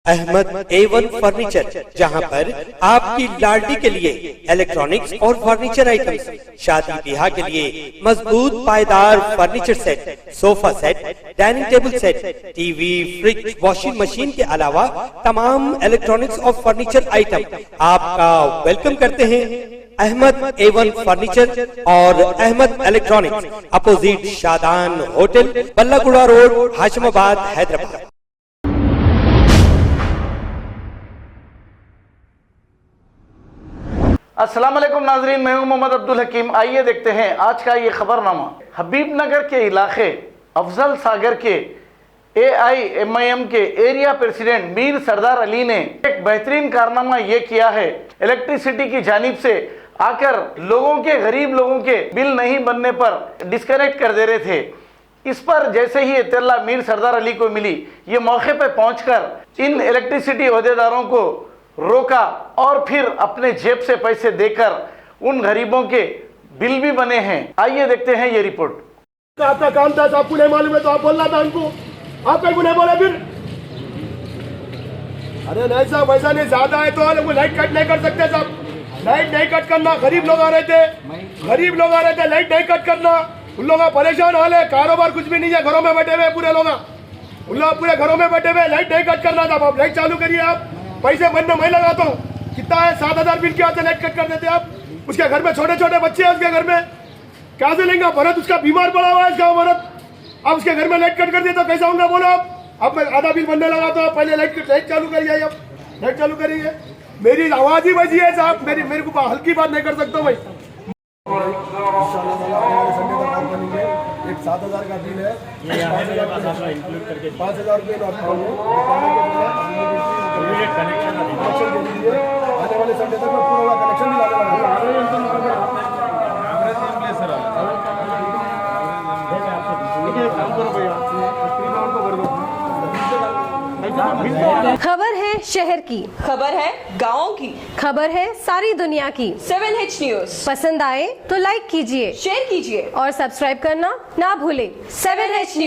Ahmad A1 furniture, जहां पर आपकी लाडली के लिए इलेक्ट्रॉनिक्स और फर्नीचर आइटम्स, शादी ब्याह के लिए मजबूत पायदार furniture set, sofa set, dining table set, TV, fridge, washing machine के अलावा तमाम इलेक्ट्रॉनिक्स और फर्नीचर आइटम आपका वेलकम करते हैं। अहमद A1 फर्नीचर और Ahmed electronics, opposite Shadan hotel, Ballaguda road, Hashimabad, Hyderabad. अस्सलाम वालेकुम नाजरीन, मैं हूं मोहम्मद अब्दुल हकीम। आइए देखते हैं आज का ये खबरनामा। हबीबनगर के इलाके अफजल सागर के AIMIM के एरिया प्रेसिडेंट मीर सरदार अली ने एक बेहतरीन कारनामा ये किया है। इलेक्ट्रिसिटी की जानिब से आकर लोगों के, गरीब लोगों के बिल नहीं बनने पर डिस्कनेक्ट कर दे रहे थे। इस पर जैसे ही इत्तला मीर सरदार अली को मिली, ये मौके पर पहुंचकर इन इलेक्ट्रिसिटी अहदेदारों को रोका और फिर अपने जेब से पैसे देकर उन गरीबों के बिल भी बने हैं। आइए देखते हैं ये रिपोर्ट। आपका काम था, आपको नहीं मालूम है तो आप बोलना था उनको, आप कहीं नहीं बोले फिर। अरे नहीं साहब, वैसा नहीं, ज्यादा है तो वो लाइट कट नहीं कर सकते साहब। लाइट नहीं कट करना, गरीब लोग आ रहे थे, लाइट नहीं कट करना। उन लोग परेशान हाल है, कारोबार कुछ भी नहीं है, घरों में बैठे हुए पूरे लोग, उन लोग पूरे घरों में बैठे हुए। लाइट नहीं कट करना था, आप लाइट चालू करिए। आप पैसे मन में मैं लगाता हूँ, कितना है 7,000 बिल के आते लाइट कट कर देते आप। उसके घर में छोटे छोटे बच्चे हैं, उसके घर में क्या से लेंगे भरत, उसका बीमार पड़ा हुआ है इसका भरत। अब उसके घर में लाइट कट कर दिया तो कैसा होगा बोलो आप। अब मैं आधा बिल बनने लगा तो आप पहले लाइट चालू करिए। अब लाइट चालू करिए, मेरी आवाज ही बजी है साहब, मेरे को हल्की बात नहीं कर सकता भाई। 7,000 का बिल है, 5,000 रुपये आने वाले संडे तक मैं पूरा कनेक्शन भी खबर है शहर की, खबर है गाँव की, खबर है सारी दुनिया की। 7H न्यूज पसंद आए तो लाइक कीजिए, शेयर कीजिए और सब्सक्राइब करना ना भूले। 7H news.